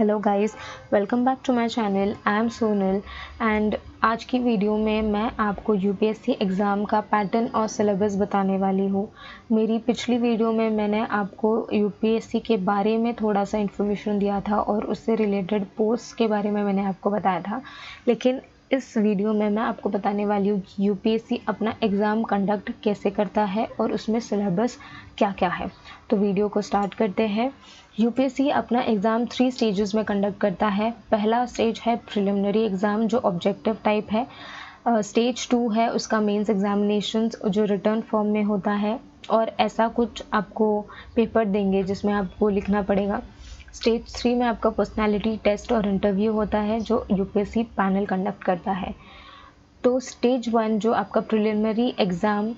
Hello guys, welcome back to my channel. I am Sonal and आज की video में मैं आपको यूपीएससी एग्ज़ाम का पैटर्न और सिलेबस बताने वाली हूँ। मेरी पिछली वीडियो में मैंने आपको यूपीएससी के बारे में थोड़ा सा इन्फॉर्मेशन दिया था और उससे रिलेटेड पोस्ट के बारे में मैंने आपको बताया था, लेकिन इस वीडियो में मैं आपको बताने वाली हूँ कि यूपीएससी अपना एग्ज़ाम कंडक्ट कैसे करता है और उसमें सिलेबस क्या क्या है। तो वीडियो को स्टार्ट करते हैं। यूपीएससी अपना एग्ज़ाम 3 स्टेजेस में कंडक्ट करता है। पहला स्टेज है प्रिलिमिनरी एग्ज़ाम जो ऑब्जेक्टिव टाइप है। स्टेज 2 है उसका मेंस एग्जामिनेशंस जो रिटर्न फॉर्म में होता है और ऐसा कुछ आपको पेपर देंगे जिसमें आपको लिखना पड़ेगा। स्टेज 3 में आपका पर्सनालिटी टेस्ट और इंटरव्यू होता है जो यूपीएससी पैनल कंडक्ट करता है। तो स्टेज 1 जो आपका प्रिलिमिनरी एग्ज़ाम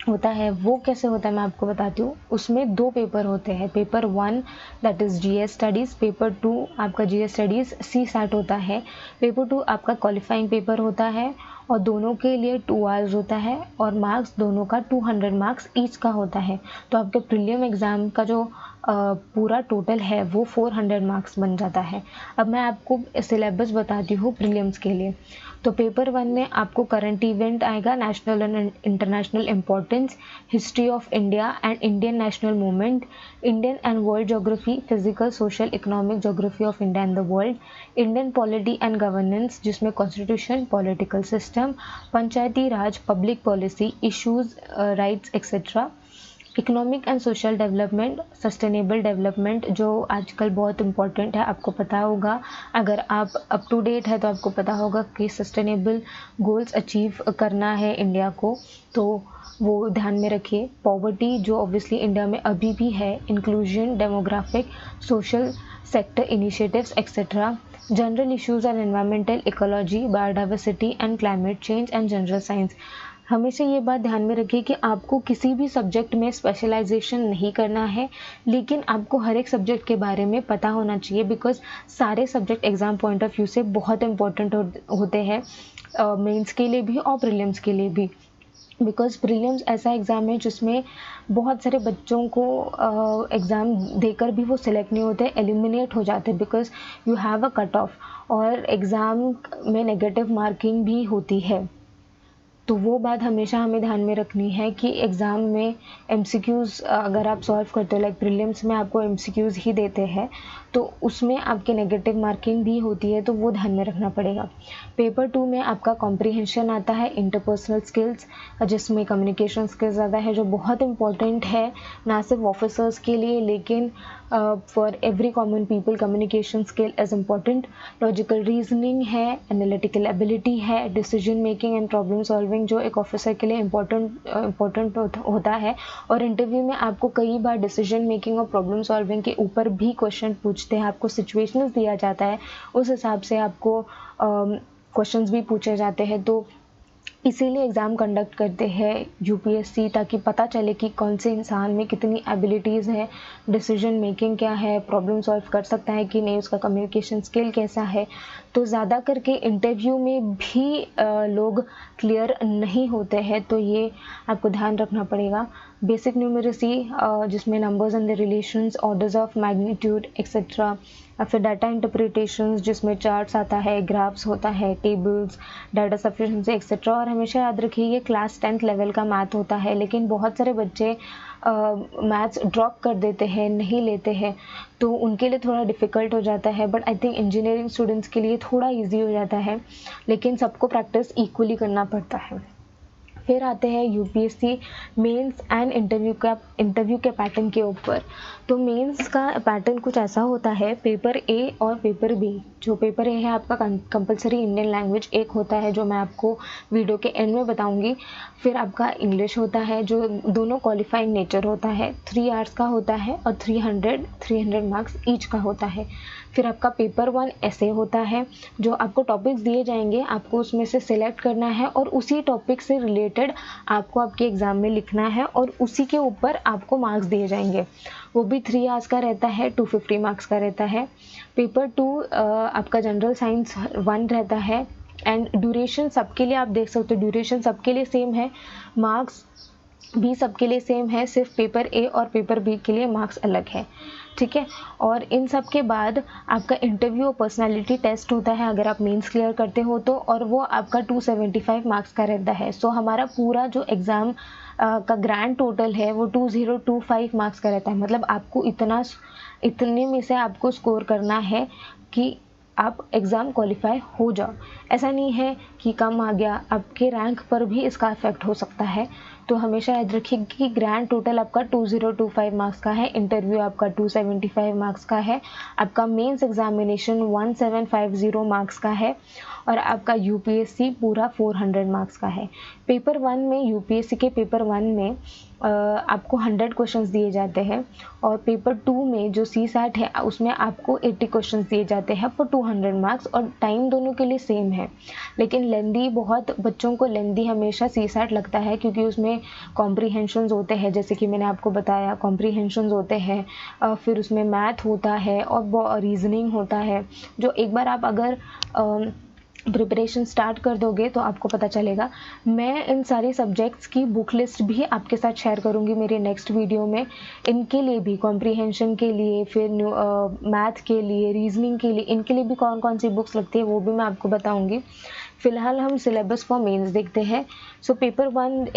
होता है वो कैसे होता है मैं आपको बताती हूँ। उसमें 2 पेपर होते हैं। Paper 1 that is GS studies, paper 2 आपका जीएस स्टडीज़ सी सैट होता है। पेपर 2 आपका क्वालिफाइंग पेपर होता है और दोनों के लिए 2 आवर्स होता है और मार्क्स दोनों का 200 मार्क्स ईच का होता है। तो आपके प्रीलिम एग्ज़ाम का जो पूरा टोटल है वो 400 मार्क्स बन जाता है। अब मैं आपको सिलेबस बताती हूँ प्रीलिम्स के लिए। तो पेपर 1 में आपको करंट इवेंट आएगा, national and international importance, history of India and Indian national movement, Indian and world geography, physical social economic geography of India and the world, Indian polity and governance जिसमें constitution, political system, panchayati raj, public policy, issues, rights etcetera, economic and social development, sustainable development जो आजकल बहुत important है। आपको पता होगा, अगर आप अप टू डेट है तो आपको पता होगा कि सस्टेनेबल गोल्स अचीव करना है इंडिया को, तो वो ध्यान में रखिए। पॉवर्टी जो ऑब्वियसली इंडिया में अभी भी है, inclusion, demographic, social sector initiatives etcetera, general issues and environmental, ecology, biodiversity and climate change and general science. हमेशा ये बात ध्यान में रखिए कि आपको किसी भी सब्जेक्ट में स्पेशलाइजेशन नहीं करना है, लेकिन आपको हर एक सब्जेक्ट के बारे में पता होना चाहिए, बिकॉज सारे subject exam point of view से बहुत इंपॉर्टेंट होते हैं, मेंस के लिए भी और प्रीलिम्स के लिए भी। बिकॉज प्रीलिम्स ऐसा एग्ज़ाम है जिसमें बहुत सारे बच्चों को एग्ज़ाम देकर भी वो सिलेक्ट नहीं होते, एलिमिनेट हो जाते, because you have a cut off और एग्ज़ाम में नेगेटिव मार्किंग भी होती है। तो वो बात हमेशा हमें ध्यान में रखनी है कि एग्ज़ाम में एमसीक्यूज़ अगर आप सॉल्व करते हो, लाइक प्रीलिम्स में आपको एमसीक्यूज़ ही देते हैं, तो उसमें आपके नेगेटिव मार्किंग भी होती है, तो वो ध्यान में रखना पड़ेगा। पेपर 2 में आपका कॉम्प्रिहेंशन आता है, इंटरपर्सनल स्किल्स जिसमें कम्युनिकेशन स्किल्स ज़्यादा है, जो बहुत इंपॉर्टेंट है ना सिर्फ ऑफिसर्स के लिए लेकिन for every common people communication skill is important. Logical reasoning है, एनालिटिकल एबिलिटी है, decision making and problem solving जो एक ऑफिसर के लिए इम्पोर्टेंट होता है। और इंटरव्यू में आपको कई बार डिसीजन मेकिंग और प्रॉब्लम सॉल्विंग के ऊपर भी क्वेश्चन पूछते हैं, आपको सिचुएशंस दिया जाता है, उस हिसाब से आपको क्वेश्चंस भी पूछे जाते हैं। तो इसीलिए एग्ज़ाम कंडक्ट करते हैं यूपीएससी, ताकि पता चले कि कौन से इंसान में कितनी एबिलिटीज़ है, डिसीजन मेकिंग क्या है, प्रॉब्लम सॉल्व कर सकता है कि नहीं, उसका कम्युनिकेशन स्किल कैसा है। तो ज़्यादा करके इंटरव्यू में भी लोग क्लियर नहीं होते हैं, तो ये आपको ध्यान रखना पड़ेगा। बेसिक न्यूमेरेसी जिसमें numbers and the relations, orders of magnitude etcetera, फिर डाटा इंटरप्रिटेशंस जिसमें चार्ट्स आता है, ग्राफ्स होता है, टेबल्स, डाटा सफिशिएंसी एक्सेट्रा। और हमेशा याद रखिए ये क्लास 10th लेवल का मैथ होता है, लेकिन बहुत सारे बच्चे मैथ्स ड्रॉप कर देते हैं, नहीं लेते हैं, तो उनके लिए थोड़ा डिफ़िकल्ट हो जाता है। But I think engineering students के लिए थोड़ा ईजी हो जाता है, लेकिन सबको प्रैक्टिस इक्वली करना पड़ता है। फिर आते हैं यूपीएससी मेंस एंड इंटरव्यू के पैटर्न के ऊपर। तो मेंस का पैटर्न कुछ ऐसा होता है, पेपर ए और पेपर बी। जो पेपर ए है आपका कंपलसरी इंडियन लैंग्वेज एक होता है, जो मैं आपको वीडियो के एंड में बताऊंगी। फिर आपका इंग्लिश होता है जो दोनों क्वालिफाइंग नेचर होता है, 3 आवर्स का होता है और 300 मार्क्स ईच का होता है। फिर आपका पेपर 1 ऐसे होता है, जो आपको टॉपिक्स दिए जाएंगे, आपको उसमें से सिलेक्ट करना है और उसी टॉपिक से रिलेटेड आपको आपके एग्ज़ाम में लिखना है और उसी के ऊपर आपको मार्क्स दिए जाएंगे। वो भी 3 आवर्स का रहता है, 250 मार्क्स का रहता है। पेपर 2 आपका जनरल साइंस 1 रहता है एंड ड्यूरेशन सबके लिए आप देख सकते हो, ड्यूरेशन सबके लिए सेम है। मार्क्स भी सबके लिए सेम है, सिर्फ पेपर ए और पेपर बी के लिए मार्क्स अलग है, ठीक है। और इन सब के बाद आपका इंटरव्यू और पर्सनालिटी टेस्ट होता है अगर आप मेंस क्लियर करते हो तो, और वो आपका 275 मार्क्स का रहता है। सो हमारा पूरा जो एग्ज़ाम का ग्रैंड टोटल है वो 2025 मार्क्स का रहता है। मतलब आपको इतने में से आपको स्कोर करना है कि आप एग्ज़ाम क्वालिफाई हो जाओ। ऐसा नहीं है कि कम आ गया, आपके रैंक पर भी इसका इफ़ेक्ट हो सकता है। तो हमेशा याद रखिए कि ग्रैंड टोटल आपका 2025 मार्क्स का है, इंटरव्यू आपका 275 मार्क्स का है, आपका मेंस एग्जामिनेशन 1750 मार्क्स का है, और आपका यूपीएससी पूरा 400 मार्क्स का है। पेपर 1 में, यूपीएससी के पेपर 1 में आपको 100 क्वेश्चंस दिए जाते हैं, और पेपर 2 में जो CSAT है उसमें आपको 80 क्वेश्चंस दिए जाते हैं फॉर 200 मार्क्स, और टाइम दोनों के लिए सेम है। लेकिन लेंदी, बहुत बच्चों को लेंदी हमेशा CSAT लगता है क्योंकि उसमें कॉम्प्रीहेंशंस होते हैं, जैसे कि मैंने आपको बताया कॉम्प्रीहेंशंस होते हैं, फिर उसमें मैथ होता है और रीजनिंग होता है, जो एक बार आप अगर प्रिपरेशन स्टार्ट कर दोगे तो आपको पता चलेगा। मैं इन सारे सब्जेक्ट्स की बुक लिस्ट भी आपके साथ शेयर करूंगी मेरे नेक्स्ट वीडियो में। इनके लिए भी, कॉम्प्रीहेंशन के लिए, फिर मैथ के लिए, रीजनिंग के लिए, इनके लिए भी कौन कौन सी बुक्स लगती है वो भी मैं आपको बताऊंगी। फिलहाल हम सिलेबस फॉर मेंस देखते हैं। सो पेपर 1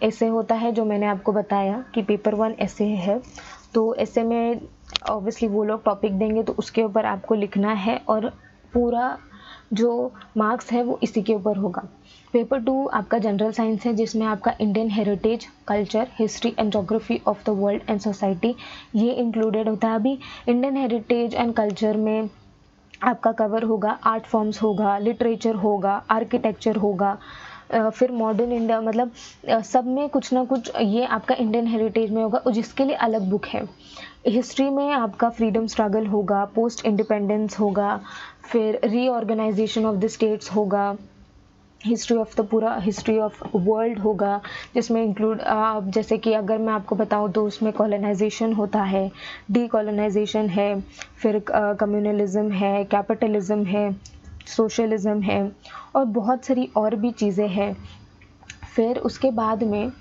ऐसे होता है, जो मैंने आपको बताया कि पेपर 1 ऐसे है। तो ऐसे में ऑब्वियसली वो लोग टॉपिक देंगे तो उसके ऊपर आपको लिखना है, और पूरा जो मार्क्स है वो इसी के ऊपर होगा। पेपर 2 आपका जनरल साइंस है, जिसमें आपका Indian heritage, culture, history and geography of the world and society ये इंक्लूडेड होता है। अभी इंडियन हेरिटेज एंड कल्चर में आपका कवर होगा आर्ट फॉर्म्स होगा, लिटरेचर होगा, आर्किटेक्चर होगा, फिर मॉडर्न इंडिया, मतलब सब में कुछ ना कुछ ये आपका इंडियन हेरिटेज में होगा, जिसके लिए अलग बुक है। हिस्ट्री में आपका फ्रीडम स्ट्रगल होगा, पोस्ट इंडिपेंडेंस होगा, फिर रीऑर्गेनाइजेशन ऑफ द स्टेट्स होगा, हिस्ट्री ऑफ द पूरा हिस्ट्री ऑफ वर्ल्ड होगा, जिसमें इंक्लूड जैसे कि अगर मैं आपको बताऊं तो उसमें कॉलोनाइजेशन होता है, डीकॉलोनाइजेशन है, फिर कम्युनलिज्म है, कैपिटलिज्म है, सोशलिज्म है, और बहुत सारी और भी चीज़ें हैं। फिर उसके बाद में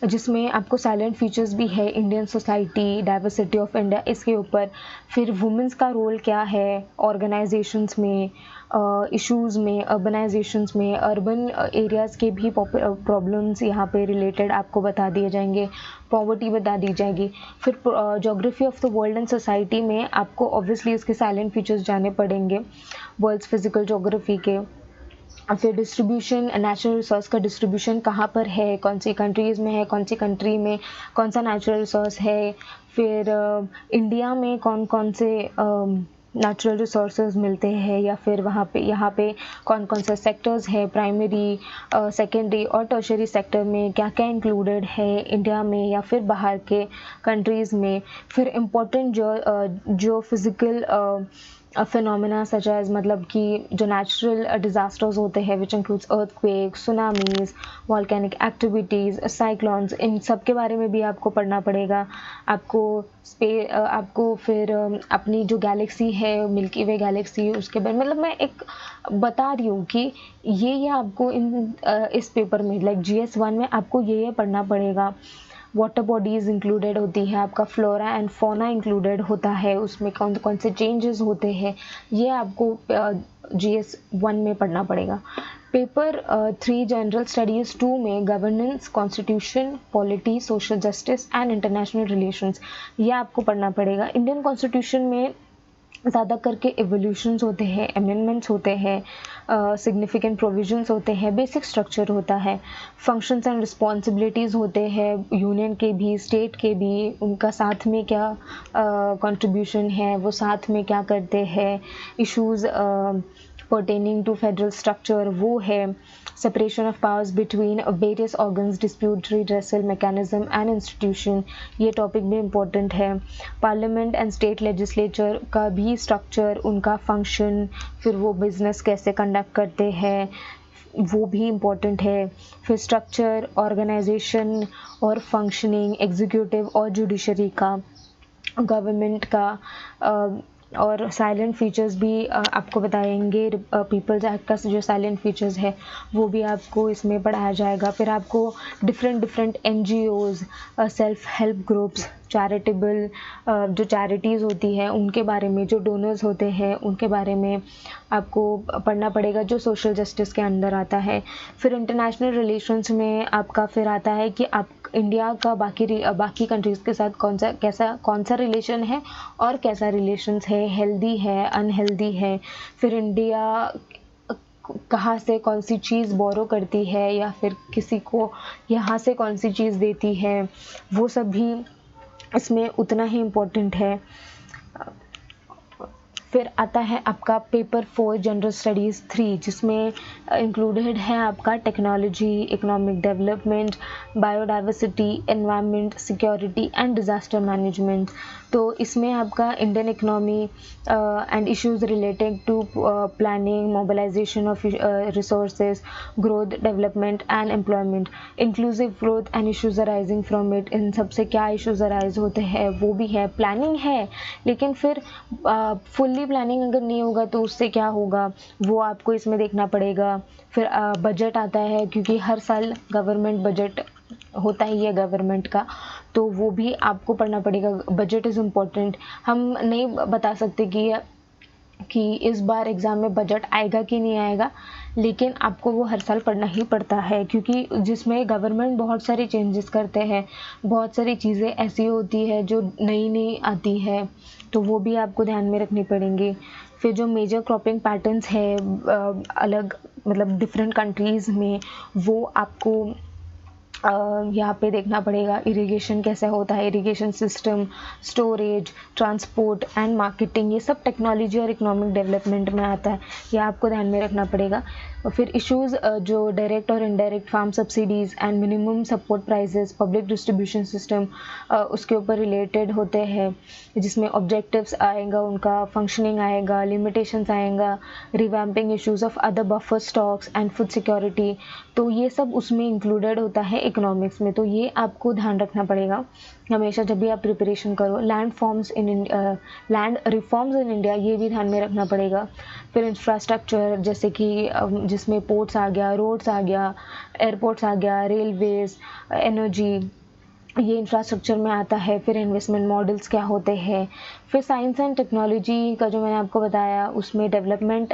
जिसमें आपको साइलेंट फीचर्स भी है, Indian society, diversity of India, इसके ऊपर। फिर वुमेंस का रोल क्या है ऑर्गेनाइजेशंस में, इश्यूज़ में, अर्बनाइजेशंस में, अर्बन एरियाज़ के भी प्रॉब्लम्स यहाँ पे रिलेटेड आपको बता दिए जाएंगे, पॉवर्टी बता दी जाएगी। फिर geography of the world and society में आपको ऑब्वियसली इसके साइलेंट फीचर्स जाने पड़ेंगे, वर्ल्ड्स फिजिकल ज्योग्राफी के। फिर डिस्ट्रीब्यूशन, नेचुरल रिसोर्स का डिस्ट्रीब्यूशन कहाँ पर है, कौन सी कंट्रीज़ में है, कौन सी कंट्री में कौन सा नेचुरल रिसोर्स है, फिर इंडिया में कौन कौन से नेचुरल रिसोर्सेज मिलते हैं, या फिर यहाँ पे कौन कौन से सेक्टर्स है, प्राइमरी, सेकेंडरी और टर्शरी सेक्टर में क्या क्या इंक्लूडेड है इंडिया में या फिर बाहर के कंट्रीज़ में। फिर इम्पोर्टेंट जो फिज़िकल फिनोमेना सच एज, मतलब कि जो नेचुरल डिज़ास्टर्स होते हैं, which includes earthquake, tsunamis, volcanic activities, cyclones, इन सब के बारे में भी आपको पढ़ना पड़ेगा। आपको फिर अपनी जो गैलेक्सी है, मिल्की वे गैलेक्सी, उसके बारे में, मतलब मैं एक बता रही हूँ कि ये आपको इस पेपर में, लाइक GS1 में आपको ये पढ़ना पड़ेगा। वाटर बॉडीज़ इंक्लूडेड होती है, आपका फ्लोरा एंड फौना इंक्लूडेड होता है, उसमें कौन कौन से चेंजेस होते हैं, ये आपको GS1 में पढ़ना पड़ेगा। पेपर 3 जनरल स्टडीज़ 2 में governance, constitution, polity, social justice and international relations, ये आपको पढ़ना पड़ेगा। इंडियन कॉन्स्टिट्यूशन में ज़्यादा करके एवोल्यूशंस होते हैं, अमेंडमेंट्स होते हैं, सिग्निफिकेंट प्रोविजंस होते हैं, बेसिक स्ट्रक्चर होता है, फंक्शंस एंड रिस्पॉन्सिबिलिटीज़ होते हैं, यूनियन के भी, स्टेट के भी, उनका साथ में क्या कंट्रीब्यूशन है, वो साथ में क्या करते हैं, issues pertaining to federal structure वो है, separation of powers between various organs, dispute redressal mechanism and institution, ये टॉपिक भी इम्पोर्टेंट है। पार्लियामेंट एंड स्टेट लेजिस्लेचर का भी स्ट्रक्चर, उनका फंक्शन, फिर वो बिजनेस कैसे कंडक्ट करते हैं, वो भी इम्पोर्टेंट है। फिर स्ट्रक्चर, ऑर्गेनाइजेशन और फंक्शनिंग एग्जीक्यूटिव और जुडिशरी का, गवर्नमेंट का, और साइलेंट फीचर्स भी आपको बताएंगे। पीपल्स एक्ट का जो साइलेंट फीचर्स है वो भी आपको इसमें पढ़ाया जाएगा। फिर आपको different NGOs, self help groups, charitable जो चैरिटीज़ होती है उनके बारे में, जो डोनर्स होते हैं उनके बारे में आपको पढ़ना पड़ेगा, जो सोशल जस्टिस के अंदर आता है। फिर इंटरनेशनल रिलेशंस में आपका फिर आता है कि आप इंडिया का बाकी कंट्रीज़ के साथ कौन सा रिलेशन है और कैसा रिलेशंस है, हेल्दी है, अनहेल्दी है। फिर इंडिया कहाँ से कौन सी चीज़ बोरो करती है या फिर किसी को यहाँ से कौन सी चीज़ देती है, वो सब भी इसमें उतना ही इम्पोर्टेंट है। फिर आता है आपका पेपर 4 जनरल स्टडीज़ 3, जिसमें इंक्लूडेड है आपका technology, economic development, biodiversity, environment, security and disaster management. तो इसमें आपका Indian economy and issues related to planning, mobilisation of resources, growth, development and employment, inclusive growth and issues arising from it, इन सबसे क्या issues arise होते हैं वो भी है। प्लानिंग है, लेकिन फिर फुल्ली प्लानिंग अगर नहीं होगा तो उससे क्या होगा वो आपको इसमें देखना पड़ेगा। फिर बजट आता है, क्योंकि हर साल गवर्नमेंट बजट होता ही है गवर्नमेंट का, तो वो भी आपको पढ़ना पड़ेगा। Budget is important. हम नहीं बता सकते कि इस बार एग्ज़ाम में बजट आएगा कि नहीं आएगा, लेकिन आपको वो हर साल पढ़ना ही पड़ता है, क्योंकि जिसमें गवर्नमेंट बहुत सारे चेंजेस करते हैं, बहुत सारी चीज़ें ऐसी होती है जो नई आती है, तो वो भी आपको ध्यान में रखनी पड़ेंगी। फिर जो मेजर क्रॉपिंग पैटर्न्स है अलग मतलब डिफरेंट कंट्रीज़ में, वो आपको यहाँ पे देखना पड़ेगा। इरिगेशन कैसे होता है, irrigation system, storage, transport and marketing, ये सब टेक्नोलॉजी और इकोनॉमिक डेवलपमेंट में आता है, ये आपको ध्यान में रखना पड़ेगा। और फिर इश्यूज जो डायरेक्ट और indirect farm subsidies and minimum support prices, public distribution system, उसके ऊपर रिलेटेड होते हैं, जिसमें ऑब्जेक्टिव्स आएगा, उनका फंक्शनिंग आएगा, लिमिटेशंस आएगा, revamping issues of other buffer stocks and food security, तो ये सब उसमें इंक्लूडेड होता है इकोनॉमिक्स में। तो ये आपको ध्यान रखना पड़ेगा हमेशा जब भी आप प्रिपरेशन करो। लैंड रिफॉर्म्स इन इंडिया, ये भी ध्यान में रखना पड़ेगा। फिर इंफ्रास्ट्रक्चर, जैसे कि जिसमें पोर्ट्स आ गया, रोड्स आ गया, एयरपोर्ट्स आ गया, रेलवेज, एनर्जी, ये इंफ्रास्ट्रक्चर में आता है। फिर इन्वेस्टमेंट मॉडल्स क्या होते हैं। फिर साइंस एंड टेक्नोलॉजी का जो मैंने आपको बताया, उसमें डेवलपमेंट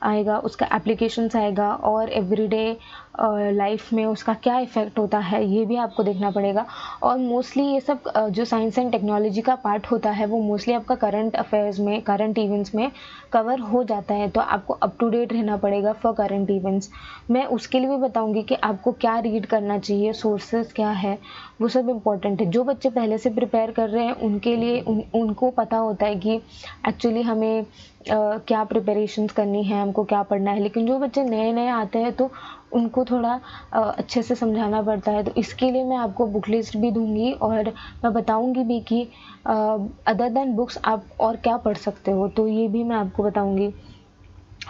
आएगा, उसका एप्लीकेशंस आएगा, और एवरीडे लाइफ में उसका क्या इफ़ेक्ट होता है ये भी आपको देखना पड़ेगा। और मोस्टली ये सब जो साइंस एंड टेक्नोलॉजी का पार्ट होता है वो मोस्टली आपका करंट अफेयर्स में, करंट इवेंट्स में कवर हो जाता है, तो आपको अप टू डेट रहना पड़ेगा फॉर करंट इवेंट्स। मैं उसके लिए भी बताऊंगी कि आपको क्या रीड करना चाहिए, सोर्सेज क्या है, वो सब इम्पोर्टेंट है। जो बच्चे पहले से प्रिपेयर कर रहे हैं उनके लिए उनको पता होता है कि एक्चुअली हमें क्या प्रिपरेशंस करनी है, हमको क्या पढ़ना है। लेकिन जो बच्चे नए नए आते हैं तो उनको थोड़ा अच्छे से समझाना पड़ता है, तो इसके लिए मैं आपको बुक लिस्ट भी दूंगी और मैं बताऊंगी भी कि अदर देन बुक्स आप और क्या पढ़ सकते हो, तो ये भी मैं आपको बताऊंगी।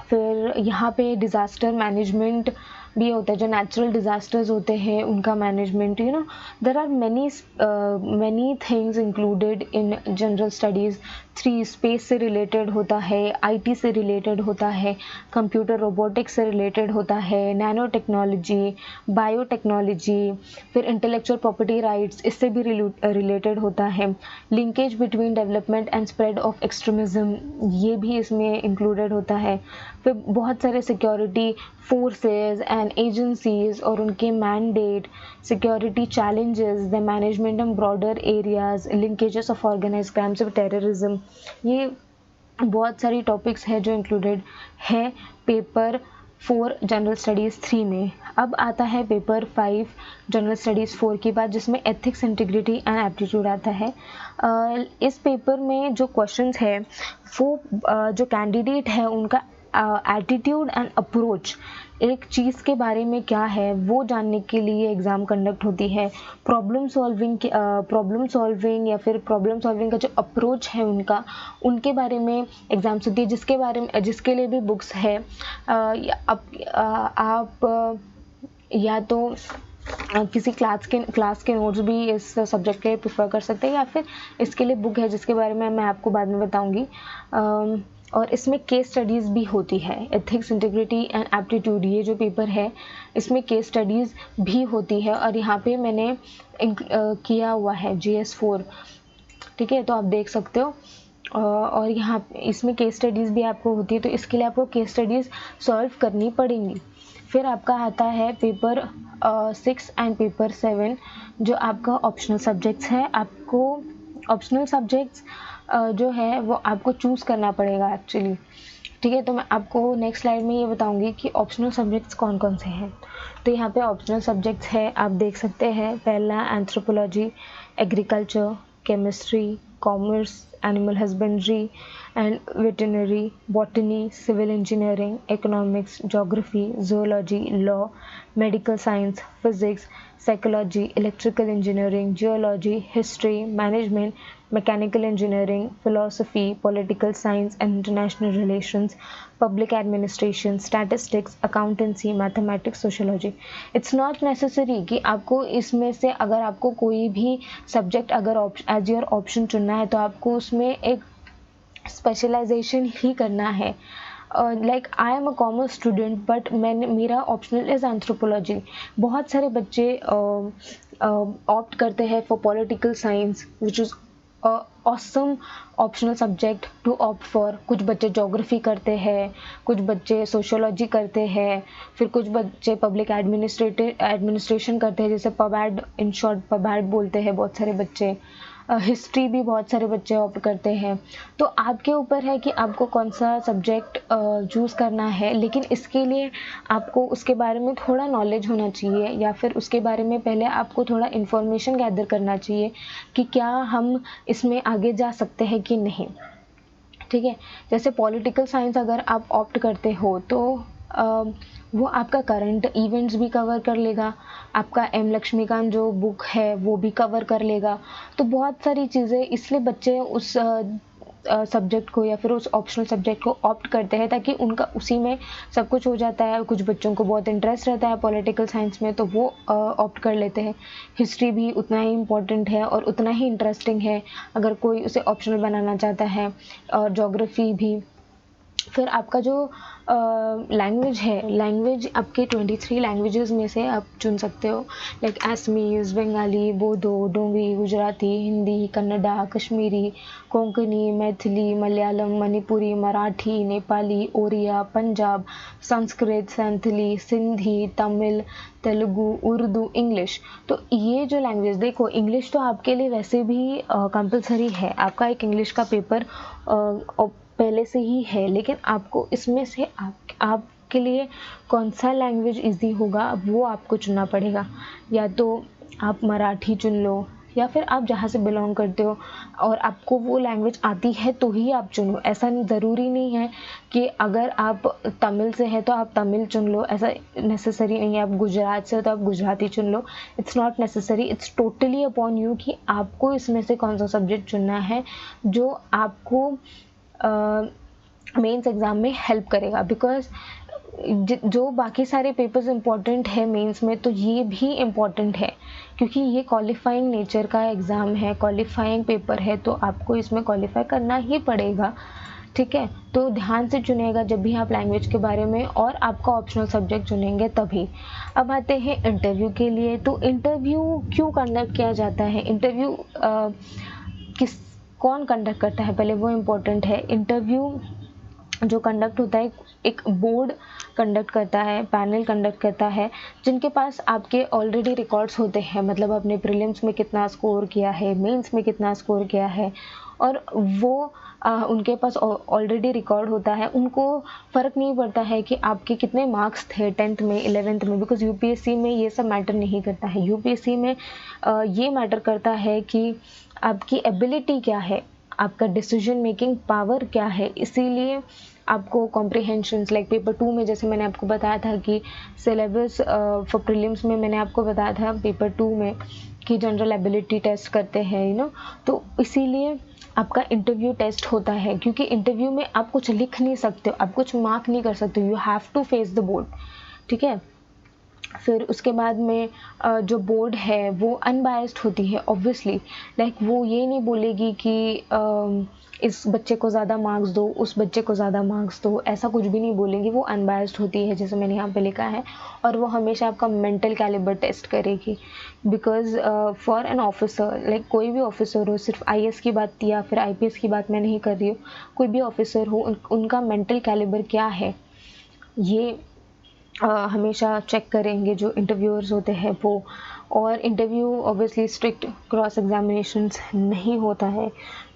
फिर यहाँ पे डिज़ास्टर मैनेजमेंट भी होता है, जो नेचुरल डिज़ास्टर्स होते हैं उनका management, there are many things included in general studies 3। Space से रिलेटेड होता है, IT से रिलेटेड होता है, कंप्यूटर रोबोटिक्स से रिलेटेड होता है, नैनो टेक्नोलॉजी, बायोटेक्नोलॉजी, फिर इंटेलेक्चुअल प्रॉपर्टी राइट्स, इससे भी रिलेटेड होता है। Linkage between development and spread of extremism, ये भी इसमें इंक्लूडेड होता है। फिर बहुत सारे सिक्योरिटी फोर्सेस एंड एजेंसीज और उनके mandate, security challenges, the management in broader areas, linkages of organised crimes और टेररिज्म, ये बहुत सारी टॉपिक्स है जो इंक्लूडेड है पेपर 4 जनरल स्टडीज़ 3 में। अब आता है पेपर 5 जनरल स्टडीज़ 4 की बात, जिसमें एथिक्स, इंटीग्रिटी एंड एप्टीट्यूड आता है। इस पेपर में जो क्वेश्चंस है वो जो कैंडिडेट है उनका एटीट्यूड एंड अप्रोच, एक चीज़ के बारे में क्या है वो जानने के लिए एग्ज़ाम कंडक्ट होती है। प्रॉब्लम सॉल्विंग या फिर प्रॉब्लम सॉल्विंग का जो अप्रोच है उनका, उनके बारे में एग्ज़ाम्स होती है, जिसके लिए भी बुक्स है। आप या तो किसी क्लास के नोट्स भी इस सब्जेक्ट के लिए प्रेफर कर सकते हैं, या फिर इसके लिए बुक है जिसके बारे में मैं आपको बाद में बताऊंगी। और इसमें केस स्टडीज़ भी होती है। एथिक्स, इंटीग्रिटी एंड एप्टीट्यूड, ये जो पेपर है इसमें केस स्टडीज़ भी होती है, और यहाँ पे मैंने किया हुआ है GS4, ठीक है, तो आप देख सकते हो। और यहाँ इसमें केस स्टडीज़ भी आपको होती है, तो इसके लिए आपको केस स्टडीज़ सॉल्व करनी पड़ेंगी। फिर आपका आता है पेपर 6 एंड पेपर 7, जो आपका ऑप्शनल सब्जेक्ट्स है। आपको ऑप्शनल सब्जेक्ट्स जो है वो आपको चूज़ करना पड़ेगा एक्चुअली, ठीक है। तो मैं आपको नेक्स्ट स्लाइड में ये बताऊंगी कि ऑप्शनल सब्जेक्ट्स कौन कौन से हैं। तो यहाँ पे ऑप्शनल सब्जेक्ट्स है, आप देख सकते हैं। पहला anthropology, agriculture, chemistry, commerce, animal husbandry and veterinary, botany, civil engineering, economics, geography, zoology, law, medical science, physics, psychology, electrical engineering, geology, history, management, mechanical engineering, philosophy, political science and international relations, public administration, statistics, accountancy, mathematics, sociology. It's not necessary कि आपको इसमें से अगर आपको कोई भी subject अगर as your option चुनना है तो आपको उसमें एक स्पेशलाइजेशन ही करना है। Like I am a commerce student but मेरा ऑप्शनल इज़ एंथ्रोपोलॉजी। बहुत सारे बच्चे ऑप्ट करते हैं for political science which is awesome optional subject to opt for. कुछ बच्चे ज्योग्राफी करते हैं, कुछ बच्चे सोशियोलॉजी करते हैं, फिर कुछ बच्चे पब्लिक एडमिनिस्ट्रेशन करते हैं, जैसे पबैड, इन शॉर्ट पबैड बोलते हैं बहुत सारे बच्चे। हिस्ट्री भी बहुत सारे बच्चे ऑप्ट करते हैं। तो आपके ऊपर है कि आपको कौन सा सब्जेक्ट चूज़ करना है, लेकिन इसके लिए आपको उसके बारे में थोड़ा नॉलेज होना चाहिए, या फिर उसके बारे में पहले आपको थोड़ा इन्फॉर्मेशन गैदर करना चाहिए कि क्या हम इसमें आगे जा सकते हैं कि नहीं, ठीक है। जैसे पॉलिटिकल साइंस अगर आप ऑप्ट करते हो तो वो आपका करंट इवेंट्स भी कवर कर लेगा, आपका एम लक्ष्मीकांत जो बुक है वो भी कवर कर लेगा। तो बहुत सारी चीज़ें, इसलिए बच्चे उस सब्जेक्ट को या फिर उस ऑप्शनल सब्जेक्ट को ऑप्ट करते हैं, ताकि उनका उसी में सब कुछ हो जाता है। कुछ बच्चों को बहुत इंटरेस्ट रहता है पॉलिटिकल साइंस में तो वो ऑप्ट कर लेते हैं। हिस्ट्री भी उतना ही इम्पोर्टेंट है और उतना ही इंटरेस्टिंग है अगर कोई उसे ऑप्शनल बनाना चाहता है, और ज्योग्राफी भी। फिर आपका जो लैंग्वेज है, लैंग्वेज आपके 23 लैंग्वेजेस में से आप चुन सकते हो, लाइक असमीज़, बंगाली, बोडो, डोंगरी, गुजराती, हिंदी, कन्नड़ा, कश्मीरी, कोंकणी, मैथिली, मलयालम, मणिपुरी, मराठी, नेपाली, ओरिया, पंजाब, संस्कृत, संथली, सिंधी, तमिल, तेलुगु, उर्दू, इंग्लिश। तो ये जो लैंग्वेज, देखो इंग्लिश तो आपके लिए वैसे भी कंपलसरी है, आपका एक इंग्लिश का पेपर पहले से ही है, लेकिन आपको इसमें से आपके लिए कौन सा लैंग्वेज इजी होगा वो आपको चुनना पड़ेगा। या तो आप मराठी चुन लो, या फिर आप जहाँ से बिलोंग करते हो और आपको वो लैंग्वेज आती है तो ही आप चुनो। ऐसा ज़रूरी नहीं है कि अगर आप तमिल से हैं तो आप तमिल चुन लो, ऐसा नेसेसरी नहीं है। आप गुजरात से हो तो आप गुजराती चुन लो, it's not necessary, it's totally upon you कि आपको इसमें से कौन सा सब्जेक्ट चुनना है जो आपको मेंस एग्ज़ाम में हेल्प करेगा। बिकॉज जो बाकी सारे पेपर्स इम्पॉर्टेंट है मेंस में, तो ये भी इम्पॉर्टेंट है, क्योंकि ये क्वालिफाइंग नेचर का एग्ज़ाम है, क्वालिफाइंग पेपर है, तो आपको इसमें क्वालिफाई करना ही पड़ेगा, ठीक है। तो ध्यान से चुनेगा जब भी आप लैंग्वेज के बारे में और आपका ऑप्शनल सब्जेक्ट चुनेंगे तभी। अब आते हैं इंटरव्यू के लिए। तो इंटरव्यू क्यों कंडक्ट किया जाता है, इंटरव्यू कौन कंडक्ट करता है, पहले वो इम्पोर्टेंट है। इंटरव्यू जो कंडक्ट होता है, एक बोर्ड कंडक्ट करता है, पैनल कंडक्ट करता है, जिनके पास आपके ऑलरेडी रिकॉर्ड्स होते हैं, मतलब अपने प्रीलिम्स में कितना स्कोर किया है, मेंस में कितना स्कोर किया है, और वो उनके पास ऑलरेडी रिकॉर्ड होता है। उनको फ़र्क नहीं पड़ता है कि आपके कितने मार्क्स थे 10th में, 11th में, बिकॉज यूपीएससी में ये सब मैटर नहीं करता है। यूपीएससी में ये मैटर करता है कि आपकी एबिलिटी क्या है, आपका डिसीजन मेकिंग पावर क्या है। इसीलिए आपको कॉम्प्रिहेंशंस, लाइक पेपर 2 में जैसे मैंने आपको बताया था कि सिलेबस फॉर प्रीलिम्स में मैंने आपको बताया था पेपर 2 में कि जनरल एबिलिटी टेस्ट करते हैं, यू नो। तो इसीलिए आपका इंटरव्यू टेस्ट होता है, क्योंकि इंटरव्यू में आप कुछ लिख नहीं सकते हो, आप कुछ मार्क नहीं कर सकते हो, you have to face the board, ठीक है। फिर उसके बाद में जो बोर्ड है वो अनबायस्ड होती है ऑब्वियसली। लाइक वो ये नहीं बोलेगी कि इस बच्चे को ज़्यादा मार्क्स दो, उस बच्चे को ज़्यादा मार्क्स दो, ऐसा कुछ भी नहीं बोलेगी। वो अनबायस्ड होती है जैसे मैंने यहाँ पे लिखा है, और वो हमेशा आपका मेंटल कैलिबर टेस्ट करेगी। Because for an officer, like कोई भी ऑफिसर हो, सिर्फ आईएएस की बात या फिर आईपीएस की बात मैं नहीं कर रही हूँ, कोई भी ऑफिसर हो, उनका मेंटल कैलिबर क्या है ये हमेशा चेक करेंगे जो इंटरव्यूअर्स होते हैं वो। और interview obviously strict cross examinations नहीं होता है,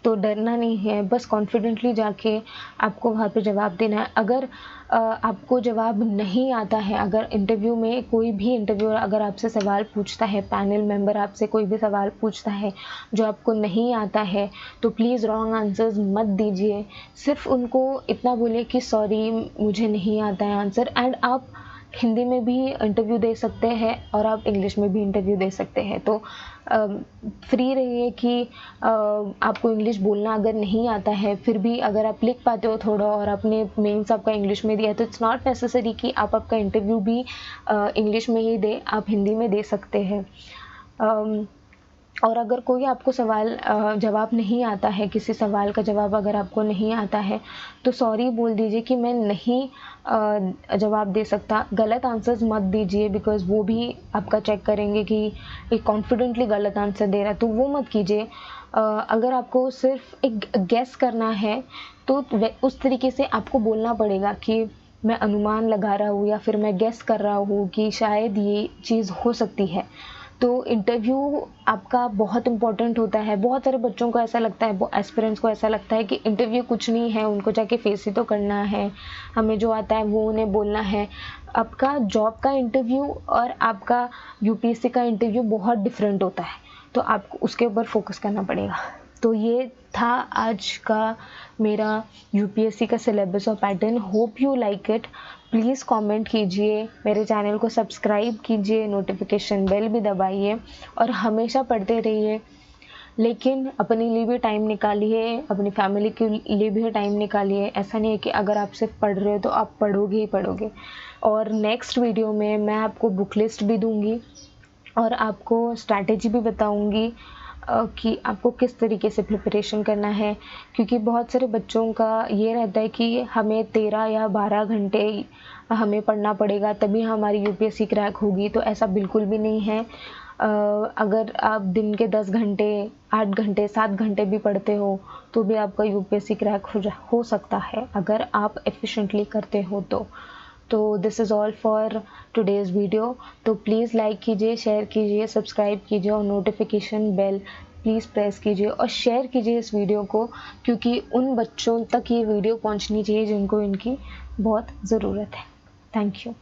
तो डरना नहीं है, बस कॉन्फिडेंटली जाके आपको वहाँ पे जवाब देना है। अगर आपको जवाब नहीं आता है, अगर इंटरव्यू में कोई भी इंटरव्यूअर अगर आपसे सवाल पूछता है, पैनल मेंबर आपसे कोई भी सवाल पूछता है जो आपको नहीं आता है, तो प्लीज़ रॉन्ग आंसर्स मत दीजिए। सिर्फ उनको इतना बोलिए कि सॉरी मुझे नहीं आता है आंसर, एंड आप हिंदी में भी इंटरव्यू दे सकते हैं और आप इंग्लिश में भी इंटरव्यू दे सकते हैं। तो फ्री रहिए कि आपको इंग्लिश बोलना अगर नहीं आता है, फिर भी अगर आप लिख पाते हो थोड़ा और आपने मेंस आपका इंग्लिश में दिया है, तो इट्स नॉट नेसेसरी कि आप आपका इंटरव्यू भी इंग्लिश में ही दें, आप हिंदी में दे सकते हैं। और अगर कोई आपको सवाल जवाब नहीं आता है, किसी सवाल का जवाब अगर आपको नहीं आता है, तो सॉरी बोल दीजिए कि मैं नहीं जवाब दे सकता। गलत आंसर्स मत दीजिए, बिकॉज़ वो भी आपका चेक करेंगे कि एक कॉन्फिडेंटली गलत आंसर दे रहा है, तो वो मत कीजिए। अगर आपको सिर्फ एक गेस करना है तो उस तरीके से आपको बोलना पड़ेगा कि मैं अनुमान लगा रहा हूँ या फिर मैं गेस कर रहा हूँ कि शायद ये चीज़ हो सकती है। तो इंटरव्यू आपका बहुत इम्पोर्टेंट होता है। बहुत सारे बच्चों को ऐसा लगता है, एस्पिरेंट्स को ऐसा लगता है कि इंटरव्यू कुछ नहीं है, उनको जाके फेस ही तो करना है, हमें जो आता है वो उन्हें बोलना है। आपका जॉब का इंटरव्यू और आपका यूपीएससी का इंटरव्यू बहुत डिफरेंट होता है, तो आपको उसके ऊपर फोकस करना पड़ेगा। तो ये था आज का मेरा यूपीएससी का सिलेबस और pattern. Hope you like it. Please comment कीजिए, मेरे चैनल को सब्सक्राइब कीजिए, नोटिफिकेशन बेल भी दबाइए और हमेशा पढ़ते रहिए। लेकिन अपने लिए भी टाइम निकालिए, अपनी फैमिली के लिए भी टाइम निकालिए। ऐसा नहीं है कि अगर आप सिर्फ पढ़ रहे हो तो आप पढ़ोगे ही पढ़ोगे। और नेक्स्ट वीडियो में मैं आपको बुक लिस्ट भी दूंगी और आपको स्ट्रैटेजी भी बताऊंगी कि आपको किस तरीके से प्रिपरेशन करना है। क्योंकि बहुत सारे बच्चों का ये रहता है कि हमें 13 या 12 घंटे हमें पढ़ना पड़ेगा तभी हमारी यूपीएससी क्रैक होगी, तो ऐसा बिल्कुल भी नहीं है। अगर आप दिन के 10 घंटे, 8 घंटे, 7 घंटे भी पढ़ते हो तो भी आपका यूपीएससी क्रैक हो सकता है अगर आप एफिशिएंटली करते हो तो this is all for today's video. तो प्लीज़ लाइक कीजिए, शेयर कीजिए, सब्सक्राइब कीजिए और नोटिफिकेशन बेल प्लीज़ प्रेस कीजिए और शेयर कीजिए इस वीडियो को, क्योंकि उन बच्चों तक ये वीडियो पहुंचनी चाहिए जिनको इनकी बहुत ज़रूरत है। Thank you.